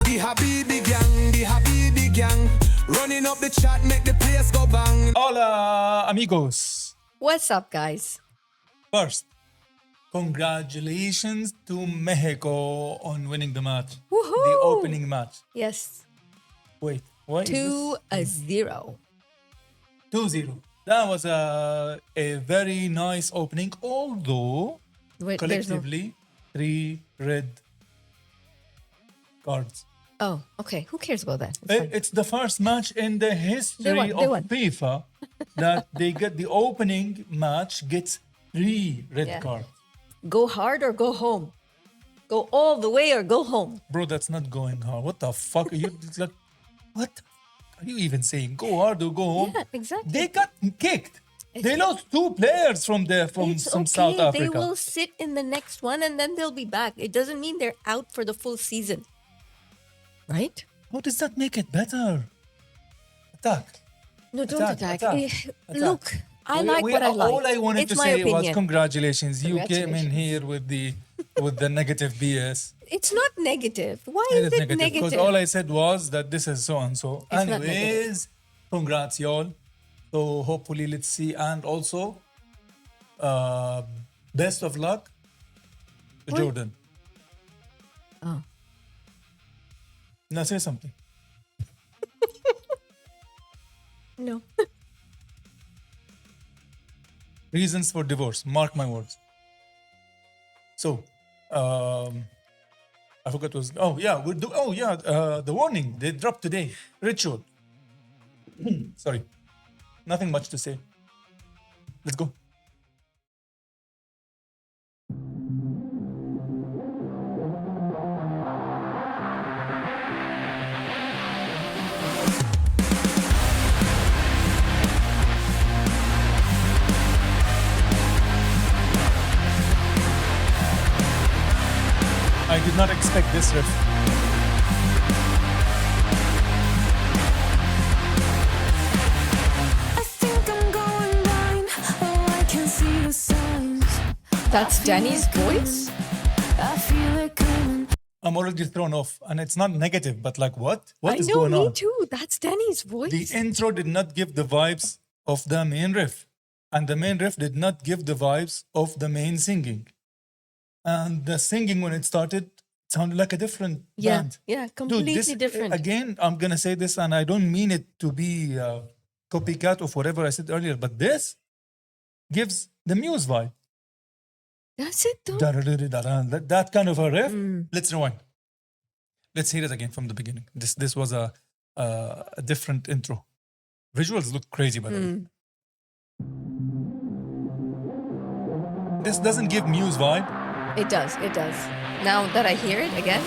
the Habibi gang. Running up the chat, make the place go bang. Hola, amigos. What's up, guys? First, congratulations to Mexico on winning the match. Woohoo! The opening match. Yes, Wait, why is this? 2-0. 2-0. That was a very nice opening, although Wait, there's no. collectively 3 red cards. Oh, okay. Who cares about that? It's fine. It's the first match in the history won, they of won. FIFA that they get the opening match gets 3 red Yeah. cards. Go hard or go home. Go all the way or go home. Bro, that's not going hard. What the fuck are you? It's like, what are you even saying? Go hard or go home? Yeah, exactly. They got kicked. They lost 2 players from It's okay. South Africa. They will sit in the next one and then they'll be back. It doesn't mean they're out for the full season. Right? How does that make it better? Attack. No, don't Attack, attack. attack, attack. Look, I like what I like. All I wanted It's to my say was opinion. congratulations. You came in Congratulations. here with the negative BS. It's not negative. Why It is is it negative because all I said was that this is so and so. It's not Anyways, congrats, y'all. So hopefully, let's see. And also, best of luck to What? Jordan. Oh. Now say something. No. Reasons for divorce. Mark my words. So, I forgot what was. Oh yeah, the warning they dropped today. Ritual. Sorry, nothing much to say. Let's go. I did not expect this riff. I think I'm going blind. Oh, I can see the signs. That's Danny's voice? I feel it coming. I'm already thrown off, and it's not negative, but like what? What I is know, going me on? too. That's Danny's voice. The intro did not give the vibes of the main riff, and the main riff did not give the vibes of the main singing. And the singing when it started sounded like a different yeah, band. yeah, Dude, completely this, different. Again, I'm gonna say this, and I don't mean it to be copycat of whatever I said earlier, but this gives the Muse vibe. That's it, though. That kind of a riff. Mm. Let's rewind. Let's hear it again from the beginning. This was a different intro. Visuals look crazy, by the way. This doesn't give Muse vibe. It does, it does. Now that I hear it again.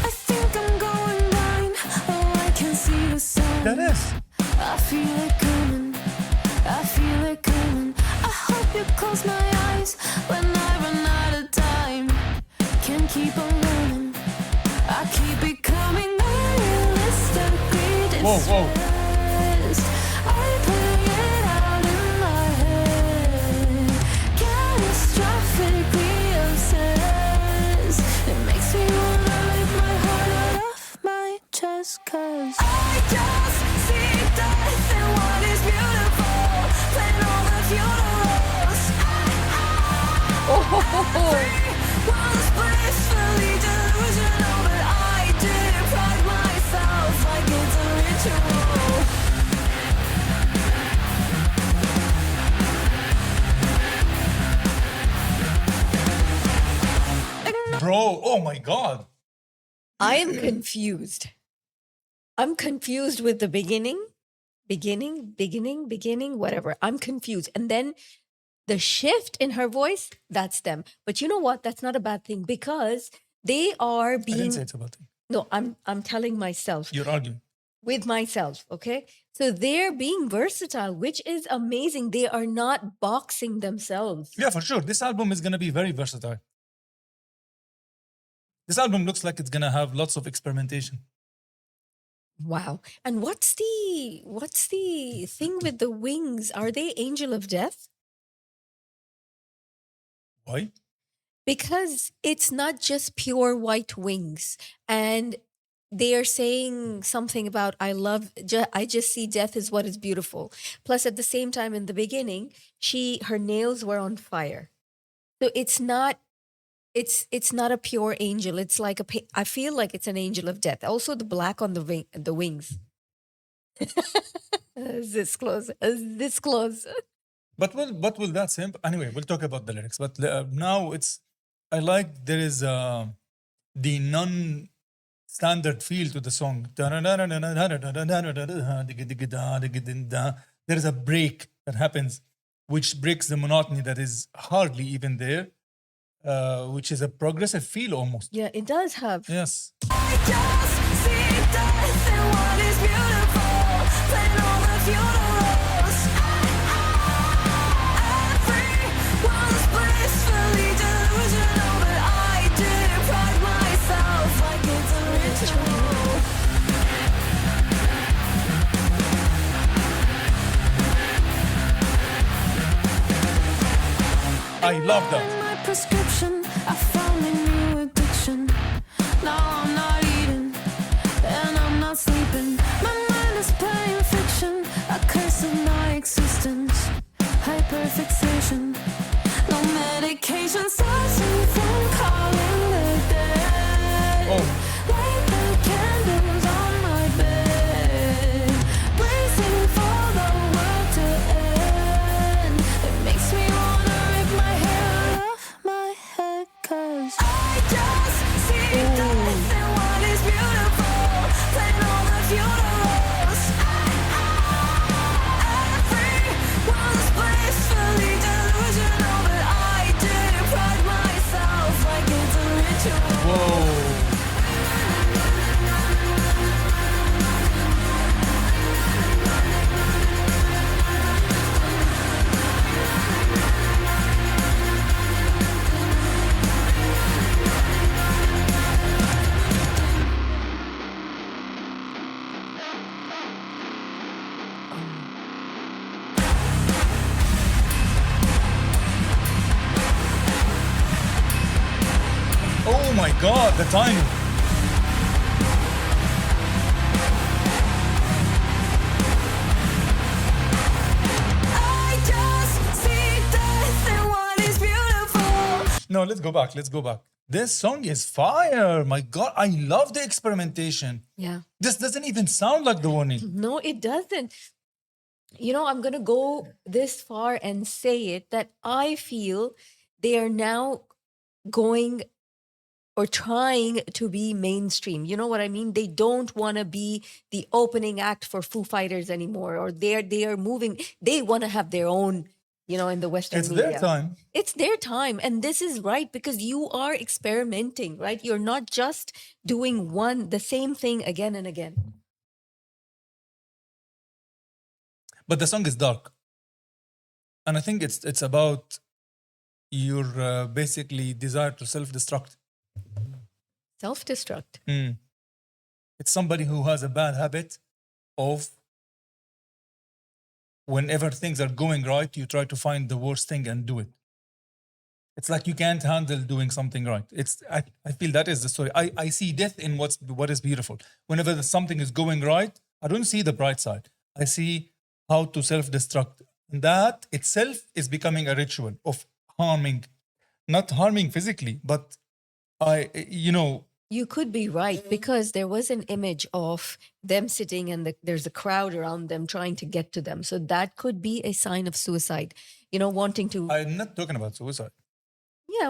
I think I'm going blind. Oh, I can see the signs. That is. I feel it coming. I feel it coming. I hope you close my eyes when I run out of time. Can't keep on running. I keep becoming unrealistically Whoa, whoa. distressed. I play it out in my head. Catastrophically obsessed. It makes me wanna rip my heart out of my chest. 'Cause I just see death in what is beautiful. Playing all the funerals. Was blissfully delusional, but I deprive myself like it's a ritual. Bro, oh my God. I am confused. I'm confused with the beginning, whatever. I'm confused. And then the shift in her voice, that's them. But you know what? That's not a bad thing because they are I didn't being. say it's about thing. No, I'm telling myself. You're arguing. With myself, okay? So they're being versatile, which is amazing. They are not boxing themselves. Yeah, for sure. This album is going to be very versatile. This album looks like it's gonna have lots of experimentation. Wow. And what's the thing with the wings? Are they angel of death? Why? Because it's not just pure white wings, and they are saying something about I just see death is what is beautiful. Plus, at the same time, in the beginning, her nails were on fire. So it's not a pure angel. It's like I feel like it's an angel of death. Also, the black on the wings. This close. This close. But what will that simp? Anyway, we'll talk about the lyrics. But now I like there is the non-standard feel to the song. There is a break that happens, which breaks the monotony that is hardly even there, which is a progressive feel almost. Yeah, it does have. Yes. I just see death in what is beautiful, playing all the funerals. Everyone's blissfully delusional, but I do pride myself like it's a ritual. I love that. My prescription, I found a new addiction. Now I'm not eating, and I'm not sleeping. My mind is playing fiction, a curse of my existence. Hyperfixation, no medication stops me from calling the dead. Oh. Light the candles on my bed, bracing for the world to end. It makes me wanna rip my hair off my head, 'cause I just see death in what is beautiful, playing all the funerals. Everyone's blissfully delusional, but I do pride myself like it's a ritual. Whoa. Oh my God, the timing. I just see death in what is beautiful. No, let's go back. Let's go back. This song is fire. My God, I love the experimentation. Yeah. This doesn't even sound like the warning. No, it doesn't. You know, I'm going to go this far and say it that I feel they are now going or trying to be mainstream. You know what I mean? They don't want to be the opening act for Foo Fighters anymore, or they are moving. They want to have their own, you know, in the Western It's media. their time. It's their time. And this is right because you are experimenting, right? You're not just doing the same thing again and again. But the song is dark. And I think it's about your basically desire to self-destruct. Self-destruct. It's somebody who has a bad habit of whenever things are going right, you try to find the worst thing and do it. It's like you can't handle doing something right. I feel that is the story. I see death in what is beautiful. Whenever something is going right, I don't see the bright side. I see how to self-destruct. And that itself is becoming a ritual of harming, not harming physically, but You could be right because there was an image of them sitting and there's a crowd around them trying to get to them. So that could be a sign of suicide, you know, wanting to, I'm not talking about suicide.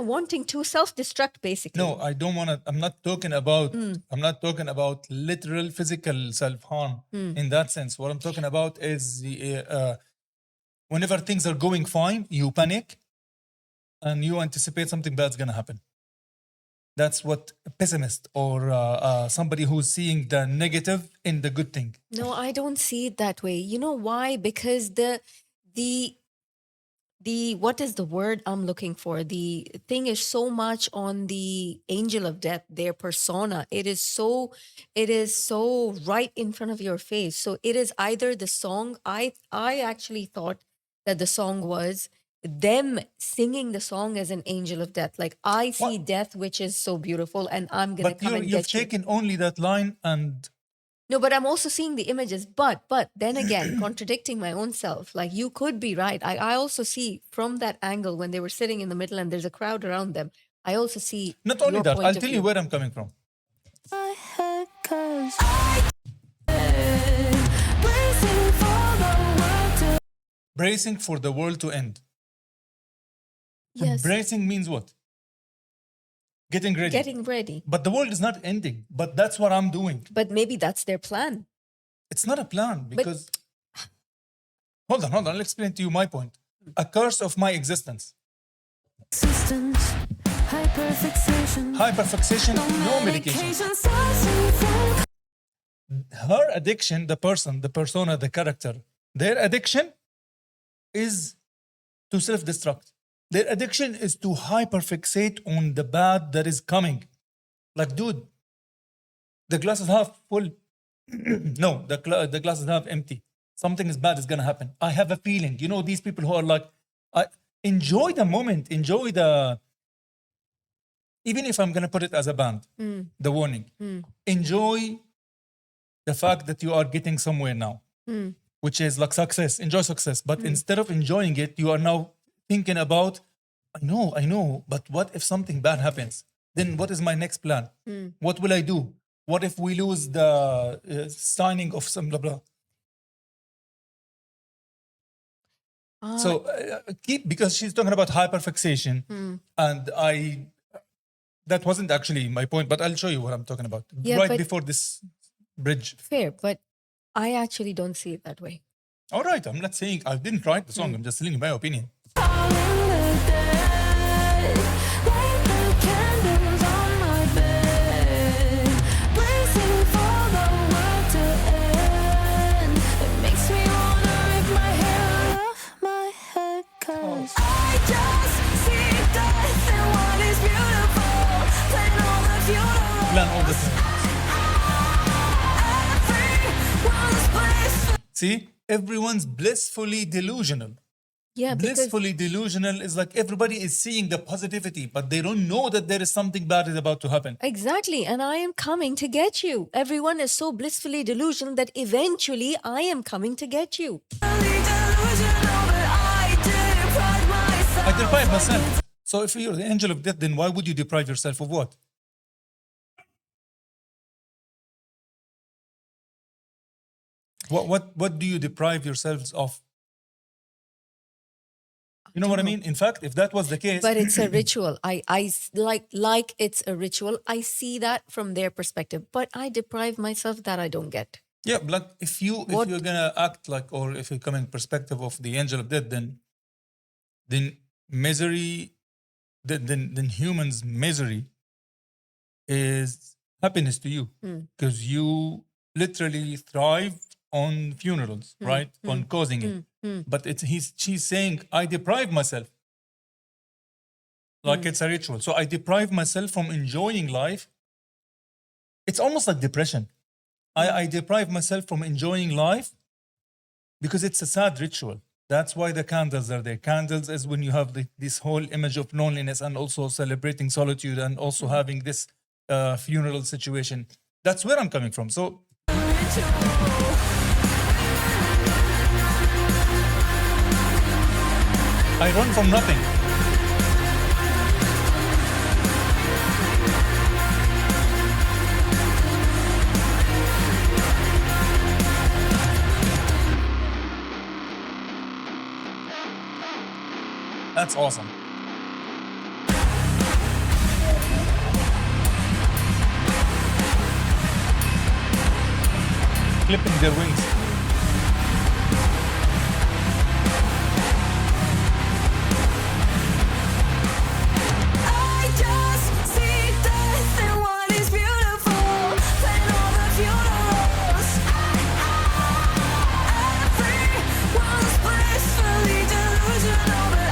wanting to self-destruct basically. No, I don't want to. I'm not talking about. I'm not talking about literal physical self-harm in that sense. What I'm talking about is whenever things are going fine, you panic and you anticipate something bad's gonna happen. That's what a pessimist or somebody who's seeing the negative in the good thing. No, I don't see it that way. You know why? Because what is the word I'm looking for? The thing is so much on the angel of death, their persona. It is so right in front of your face. So it is either the song. I actually thought that the song was them singing the song as an angel of death. Like, I see death, which is so beautiful, and I'm gonna But come and you've get you. taken only that line and No, but I'm also seeing the images. But then again, contradicting my own self. Like, you could be right. I also see from that angle when they were sitting in the middle and there's a crowd around them. I also see not only your that, point I'll of tell view. you where I'm coming from. My head, 'cause bracing for the world to Bracing for the world to end. Yes, Bracing means what? Getting ready. getting ready. But the world is not ending. But that's what I'm doing. But maybe that's their plan. It's not a plan because. Hold on. I'll explain to you my point. A curse of my existence. existence, hyperfixation, Hyperfixation, no medication. starting from Her addiction, the person, the persona, the character, their addiction is to self-destruct. Their addiction is to hyperfixate on the bad that is coming. Like, dude, the glass is half full. No, the glass is half empty. Something is bad is gonna happen. I have a feeling. You know, these people who are like, enjoy the moment, enjoy the. Even if I'm gonna put it as a band, the warning. Enjoy the fact that you are getting somewhere now, which is like success. Enjoy success, but instead of enjoying it, you are now thinking about, I know, but what if something bad happens? Then what is my next plan? What will I do? What if we lose the signing of some blah blah? So because she's talking about hyperfixation, and that wasn't actually my point, but I'll show you what I'm talking about Yeah, right but- before this bridge. Fair, but I actually don't see it that way. All right, I'm not saying I didn't write the song. I'm just telling you my opinion. all the dead. Light the candles on my bed, bracing for the world to end. It makes me wanna rip my hair off my head, 'cause I just see death in what is beautiful. Plan all the funerals. Plan all the time. Everyone's place. See, everyone's blissfully delusional. Yeah, because Blissfully delusional is like everybody is seeing the positivity, but they don't know that there is something bad is about to happen. exactly, and I am coming to get you. Everyone is so blissfully delusional that eventually I am coming to get you. Delusional, but I deprive myself. I deprive myself. So if you're the angel of death, then why would you deprive yourself of what? What do you deprive yourselves of? You know what I mean? In fact, if that was the case, But it's a ritual. Like it's a ritual. I see that from their perspective, but I deprive myself that I don't get. yeah, like if you're gonna act like, or if you come in perspective of the angel of death, then misery, then humans' misery is happiness to you because you literally thrive on funerals, right? On causing it. But she's saying, I deprive myself. Like it's a ritual. So I deprive myself from enjoying life. It's almost like depression. I deprive myself from enjoying life because it's a sad ritual. That's why the candles are there. Candles is when you have this whole image of loneliness and also celebrating solitude and also having this funeral situation. That's where I'm coming from. So I run from nothing. That's awesome. Clipping their wings. I just see death in what is beautiful. Plan all the funerals. Everyone's blissfully delusional, but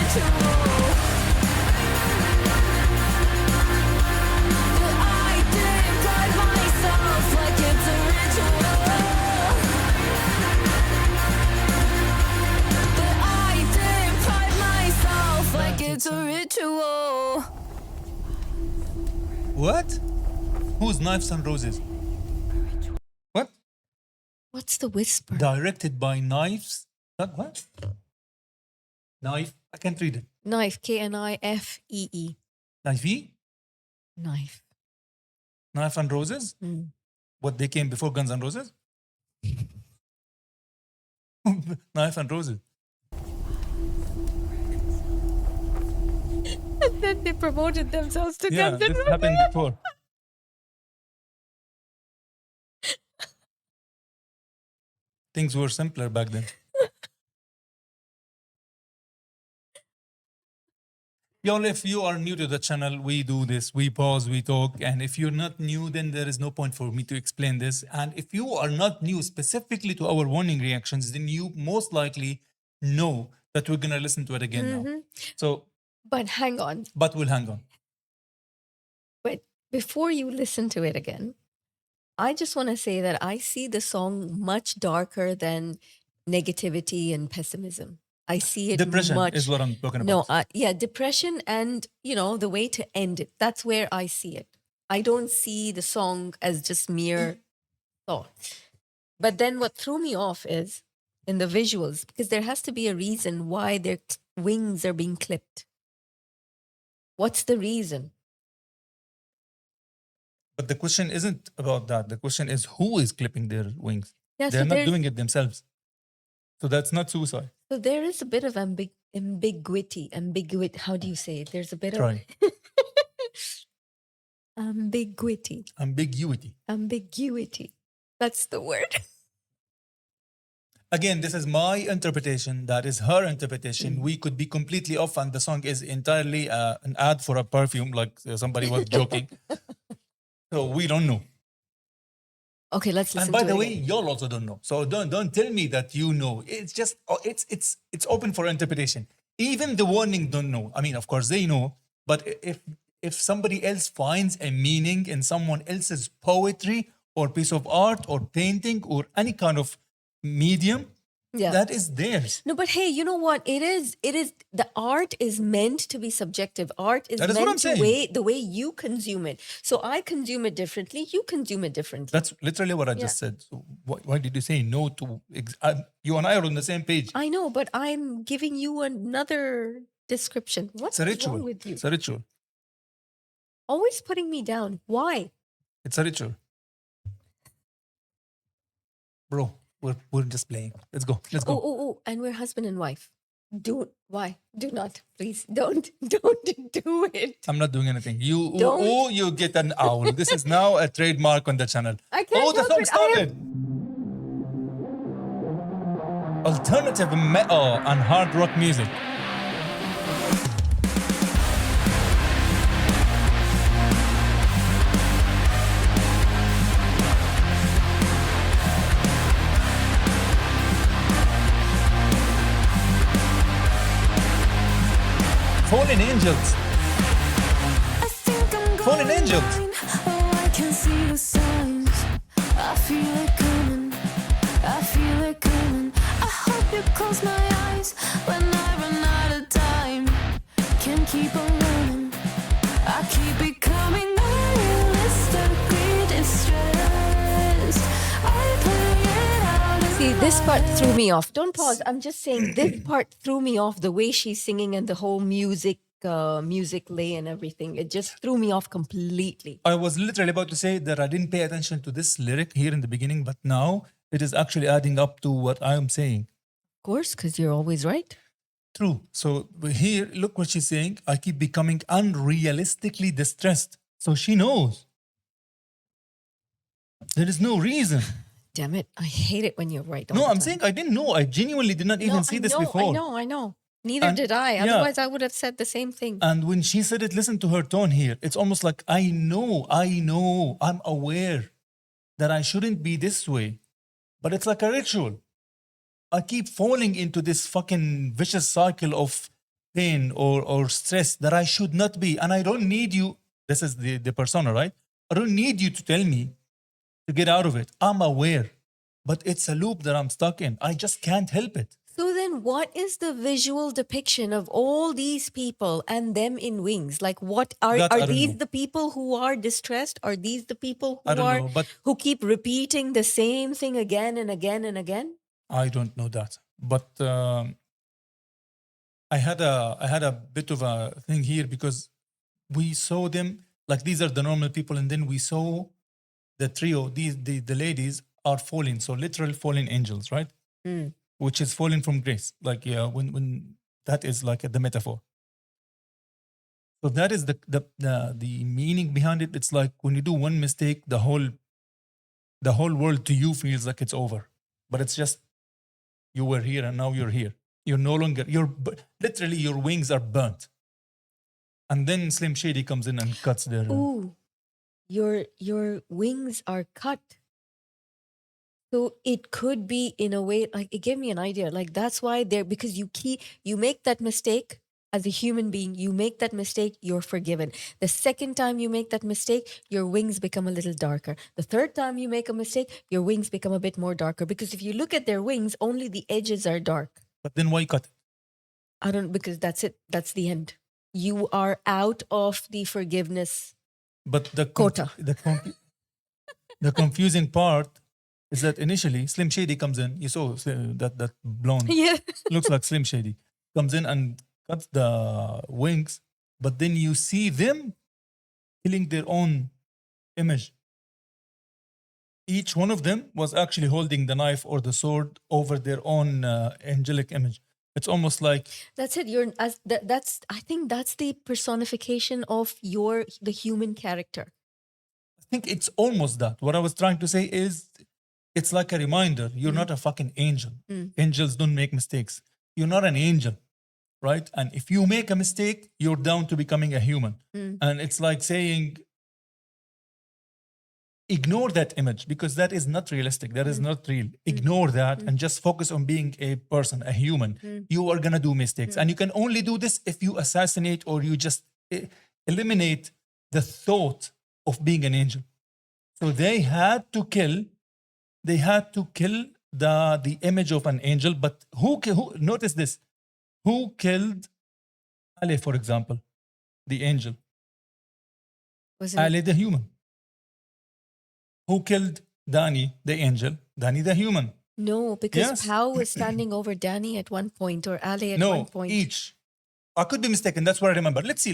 ritual. But I deprive myself like it's a ritual. But I deprive myself like it's a ritual. What? Who's Knives and Roses? What? What's the whisper? Directed by Knives? What? Knife? I can't read it. Knife, Knifee. Knifey? Knife. Knife and Roses? Mm. What, they came before Guns and Roses? Knife and Roses. And then they promoted themselves to Yeah, Guns N' this Roses. happened before. Things were simpler back then. Y'all, if you are new to the channel, we do this. We pause, we talk. And if you're not new, then there is no point for me to explain this. And if you are not new specifically to our warning reactions, then you most likely know that we're going to listen to it again now. So, But hang on. but we'll hang on. But before you listen to it again, I just want to say that I see the song much darker than negativity and pessimism. I see it Depression much. is what I'm talking No, about. yeah, depression and, the way to end it. That's where I see it. I don't see the song as just mere thought. But then what threw me off is in the visuals, because there has to be a reason why their wings are being clipped. What's the reason? But the question isn't about that. The question is who is clipping their wings? Yeah, They're not there's- doing it themselves. So that's not suicide. So there is a bit of ambiguity. How do you say it? There's a bit Try. of ambiguity. Ambiguity. That's the word. Again, this is my interpretation. That is her interpretation. We could be completely off, and the song is entirely an ad for a perfume, like somebody was joking. So we don't know. Okay, let's listen And by to the it way, again. y'all also don't know. So don't tell me that you know. It's just it's open for interpretation. Even the warning don't know. I mean, of course they know, but if somebody else finds a meaning in someone else's poetry or piece of art or painting or any kind of medium, Yeah. that is theirs. No, but hey, you know what? It is the art is meant to be subjective. Art is That is what meant I'm to saying. the way you consume it. So I consume it differently, you consume it differently. That's literally what I just said. So why did you say no to? You and I are on the same page. I know, but I'm giving you another description. What's It's a ritual. wrong with you? It's a ritual. Always putting me down. Why? It's a ritual. Bro, we're just playing. Let's go. Let's go. Oh, and we're husband and wife. Why? Do not, please. Don't do it. I'm not doing anything. You Don't. you get an owl. This is now a trademark on the channel. I can't Oh, the help song it. I am- started. Alternative metal and hard rock music. Fallen Angels. I think I'm Fallen going Angels. blind. Oh, I can see the signs. I feel it coming. I feel it coming. I hope you close my eyes when I run out of time. Can't keep on running. I keep becoming unrealistically distressed. I play it out. See, this part threw me off. Don't pause. I'm just saying this part threw me off. The way she's singing and the whole music lay and everything. It just threw me off completely. I was literally about to say that I didn't pay attention to this lyric here in the beginning, but now it is actually adding up to what I am saying. Of course, because you're always right. True. So here, look what she's saying. I keep becoming unrealistically distressed. So she knows. There is no reason. Damn it. I hate it when you're right. all No, the I'm time. saying I didn't know. I genuinely did not even No, see I this know, before. I know. Neither And- did I. yeah. Otherwise, I would have said the same thing. And when she said it, listen to her tone here. It's almost like, I know, I'm aware that I shouldn't be this way. But it's like a ritual. I keep falling into this fucking vicious cycle of pain or stress that I should not be. And I don't need you. This is the persona, right? I don't need you to tell me to get out of it. I'm aware, but it's a loop that I'm stuck in. I just can't help it. So then what is the visual depiction of all these people and them in wings? Like what That I are don't these know. the people who are distressed? Are these the people I who don't are know, but who keep repeating the same thing again and again and again? I don't know that. But I had a bit of a thing here because we saw them like these are the normal people, and then we saw the trio. The ladies are falling, so literal fallen angels, right? Mm. Which is falling from grace. Like when that is like the metaphor. So that is the meaning behind it. It's like when you do one mistake, the whole world to you feels like it's over, but it's just you were here and now you're here. You're no longer. Literally your wings are burnt, and then Slim Shady comes in and cuts their. Ooh, your wings are cut. So it could be in a way like it gave me an idea. Like that's why they're because you make that mistake as a human being, you make that mistake, you're forgiven. The second time you make that mistake, your wings become a little darker. The third time you make a mistake, your wings become a bit more darker. Because if you look at their wings, only the edges are dark. But then why cut it? I don't because that's it. That's the end. You are out of the forgiveness But quota. the confusing part is that initially Slim Shady comes in. You saw that blonde Yeah. looks like Slim Shady comes in and cuts the wings, but then you see them killing their own image. Each one of them was actually holding the knife or the sword over their own angelic image. It's almost like That's it. That's I think that's the personification of the human character. I think it's almost that. What I was trying to say is it's like a reminder you're not a fucking angel. Angels don't make mistakes. You're not an angel, right? And if you make a mistake, you're down to becoming a human. And it's like saying, ignore that image because that is not realistic. That is not real. Ignore that and just focus on being a person, a human. You are going to do mistakes. And you can only do this if you assassinate or you just eliminate the thought of being an angel. So they had to kill the image of an angel. But who notice this? Who killed Ali, for example, the angel? Wasn't Ali, the human. Who killed Dani, the angel? Dani, the human. No, because Yes. Pao was standing over Danny at one point or Ali at No, one point. each. I could be mistaken. That's what I remember. Let's see.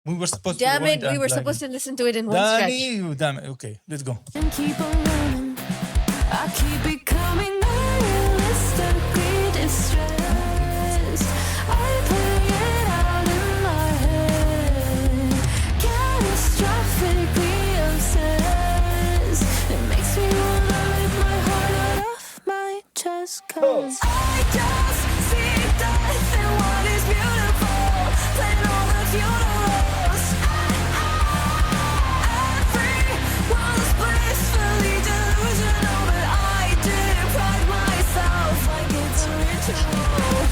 We were supposed to. Damn it, rewind we and were plug supposed in. to listen to it in one stretch. Dani, damn it. Okay, let's go. And keep on running. I keep becoming unrealistically distressed. I play it out in my head, catastrophically obsessed. It makes me wanna rip my heart out of my chest. 'Cause I just see death in what is beautiful, playing all the funerals. Everyone's blissfully delusional, but I deprive myself like it's a ritual.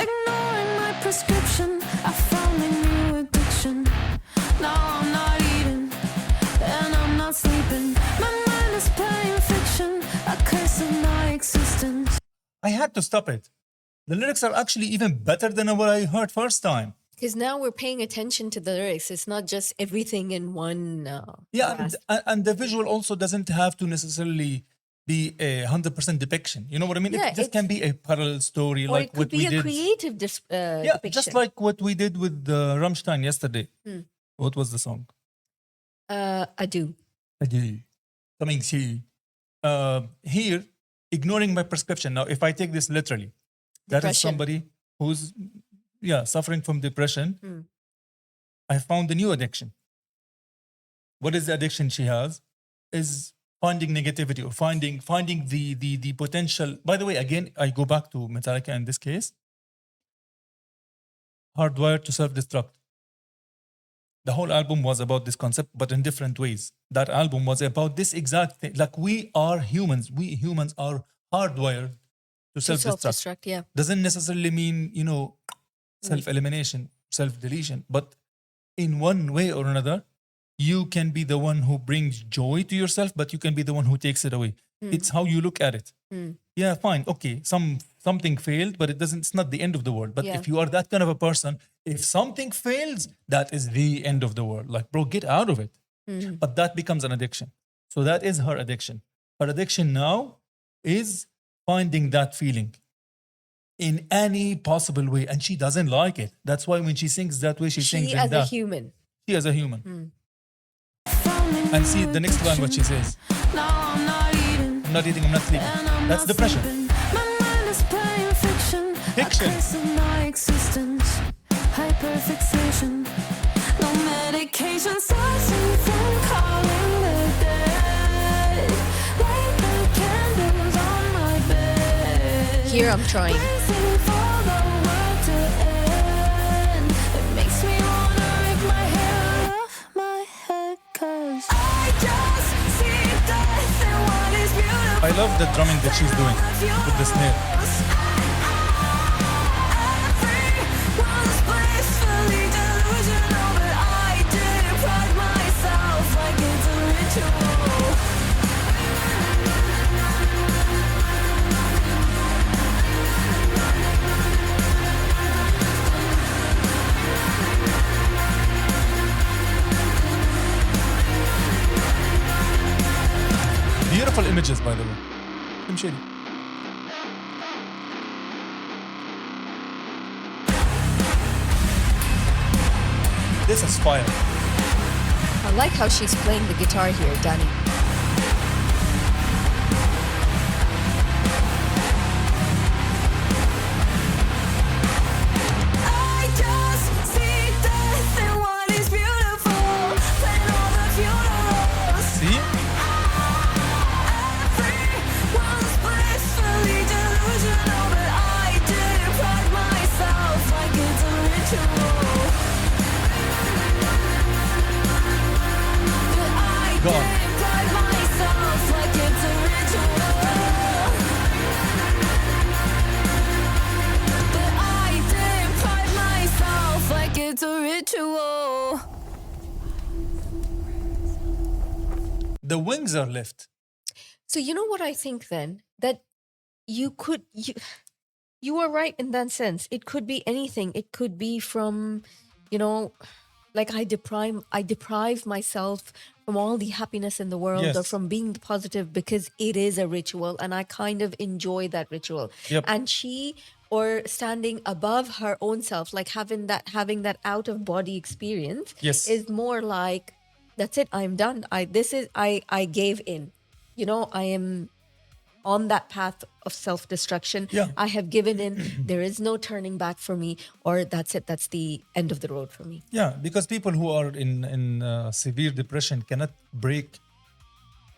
Ignoring my prescription, I found a new addiction. Now I'm not eating, and I'm not sleeping. My mind is playing fiction, a curse of my existence. I had to stop it. The lyrics are actually even better than what I heard first time. Because now we're paying attention to the lyrics. It's not just everything in one. Yeah, blast. and the visual also doesn't have to necessarily be a 100% depiction. You know what I mean? Yeah, It just can be a parallel story, Or like it could what we be a did. creative Yeah, depiction. just like what we did with Rammstein yesterday. What was the song? Ado. Coming soon. Here, ignoring my prescription. Now, if I take this literally, that is Depression. somebody who's suffering from depression. I found a new addiction. What is the addiction she has? Is finding negativity or finding the potential. By the way, again, I go back to Metallica in this case. Hardwired to self-destruct. The whole album was about this concept, but in different ways. That album was about this exact thing. Like we are humans. We humans are hardwired to To self-destruct. self-destruct, yeah. Doesn't necessarily mean, self-elimination, self-deletion. But in one way or another, you can be the one who brings joy to yourself, but you can be the one who takes it away. It's how you look at it. Yeah, fine. Okay, something failed, but it's not the end of the world. But Yeah. if you are that kind of a person, if something fails, that is the end of the world. Like, bro, get out of it. But that becomes an addiction. So that is her addiction. Her addiction now is finding that feeling in any possible way, and she doesn't like it. That's why when she sings that way, she sings She in as a that. human. She as a human. And see the next line, what she says. Now I'm not eating. I'm not eating, I'm not sleeping. And I'm That's not depression. sleeping. My mind is playing fiction. Fiction. A curse of my existence. Hyperfixation. No medication stops me from calling the dead. Light the candles on my bed. Here I'm trying. Waiting for the world to end. It makes me wanna rip my hair off my head. 'Cause I just see death in what is beautiful. I love the drumming that she's doing with the snare. Everyone's blissfully delusional, but I did pride myself like it's a ritual. Beautiful images, by the way. Imshiri. This is fire. I like how she's playing the guitar here, Danny. I just see death in what is beautiful. Plan all the funerals. See? Everyone's blissfully delusional, but I did pride myself like it's a ritual. But I Go on. did pride myself like it's a ritual. But I did pride myself like it's a ritual. The wings are left. So you know what I think then? That you are right in that sense. It could be anything. It could be from, like I deprive myself from all the happiness in the world, or Yes. from being positive, because it is a ritual and I kind of enjoy that ritual. Yep. And or standing above her own self, like having that out of body experience, Yes. is more like, that's it, I'm done. I gave in. I am on that path of self-destruction. Yeah. I have given in. There is no turning back for me, or that's it. That's the end of the road for me. Yeah, because people who are in severe depression cannot break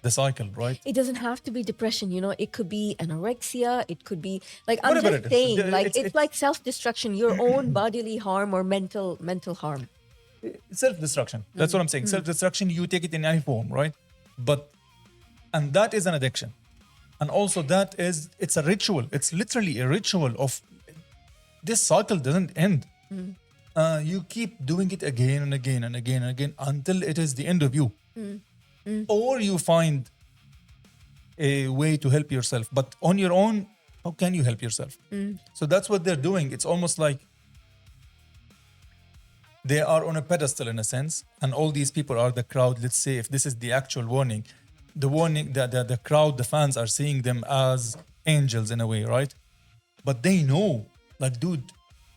the cycle, right? It doesn't have to be depression, It could be anorexia. It could be like, I'm Whatever just it is. saying, like It's- it's like self-destruction, your own bodily harm or mental harm. Self-destruction. That's what I'm saying. Self-destruction, you take it in any form, right? And that is an addiction. And also it's a ritual. It's literally a ritual of, this cycle doesn't end. You keep doing it again and again and again and again until it is the end of you. Or you find a way to help yourself. But on your own, how can you help yourself? So that's what they're doing. It's almost like they are on a pedestal in a sense, and all these people are the crowd. Let's say if this is the actual warning, the crowd, the fans are seeing them as angels in a way, right? But they know, like, dude,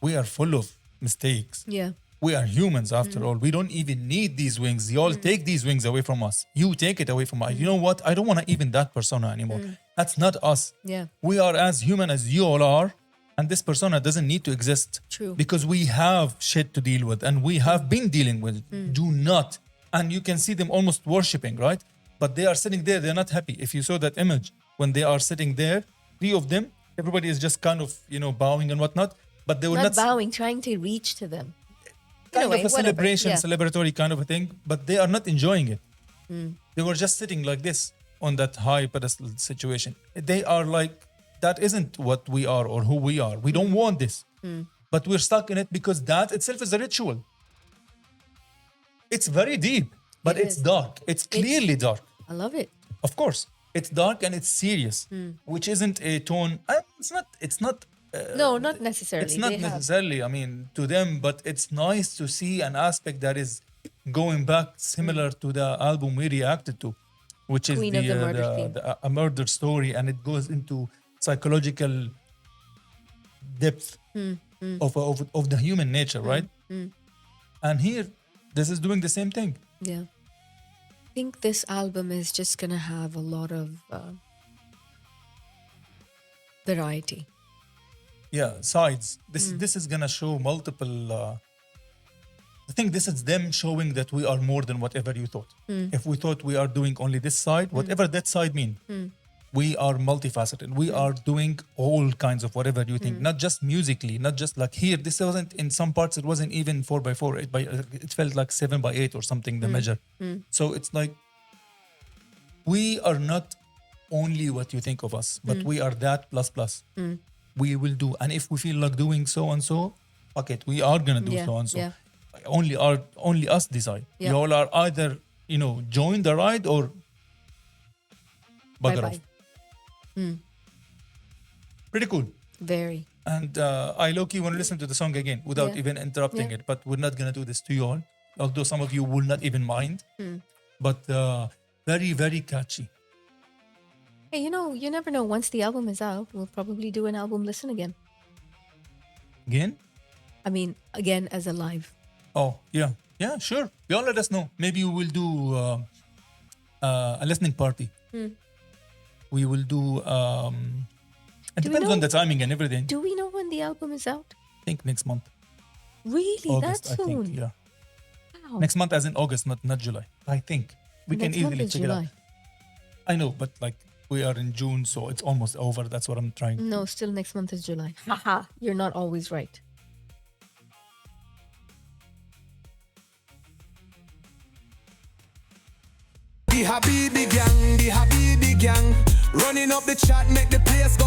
we are full of mistakes. Yeah. We are humans after all. We don't even need these wings. Y'all take these wings away from us. You take it away from us. You know what? I don't want to even that persona anymore. That's not us. Yeah. We are as human as you all are. And this persona doesn't need to exist. True. Because we have shit to deal with and we have been dealing with it. Do not. And you can see them almost worshipping, right? But they are sitting there. They're not happy. If you saw that image, when they are sitting there, three of them, everybody is just kind of, bowing and whatnot. But they were Not not bowing, trying to reach to them. kind Anyway, of a whatever, celebration, yeah. celebratory kind of a thing, but they are not enjoying it. They were just sitting like this on that high pedestal situation. They are like, that isn't what we are or who we are. We don't want this. But we're stuck in it because that itself is a ritual. It's very deep, but It it's is. dark. It's clearly dark. I love it. Of course. It's dark and it's serious, which isn't a tone. It's not No, not necessarily. it's not They have- necessarily, I mean, to them, but it's nice to see an aspect that is going back similar to the album we reacted to, which is Queen of the Murder Theme. a murder story, and it goes into psychological depth of the human nature, right? And here, this is doing the same thing. Yeah. I think this album is just going to have a lot of variety. Yeah, sides. This is gonna show multiple. I think this is them showing that we are more than whatever you thought. If we thought we are doing only this side, whatever that side mean, we are multifaceted. We are doing all kinds of whatever you think, not just musically, not just like here. This wasn't, in some parts it wasn't even 4x4. It felt like 7x8 or something. The measure. So it's like we are not only what you think of us, but we are that plus. We will do, and if we feel like doing so and so, fuck it, we are gonna do Yeah, so and so. yeah. Only us decide. Yeah. Y'all are either join the ride or bugger Bye-bye. off. Pretty cool. Very. And I low-key want to listen to the song again without Yeah. even interrupting Yeah. it. But we're not gonna do this to you all, although some of you will not even mind. But very, very catchy. Hey, you never know. Once the album is out, we'll probably do an album listen again. Again? I mean, again as a live. Oh, yeah. Yeah, sure. Y'all let us know. Maybe we will do a listening party. We will do... it Do we depends know- on the timing and everything. Do we know when the album is out? I think next month. Really? August, that soon? I think, yeah. Wow. Next month as in August, not July. I think. We can Next month easily is check it July. out. I know, but like we are in June, so it's almost over. That's what I'm trying. No, still next month is July. Haha, you're not always right. The Habibi gang, running up the chart, make the place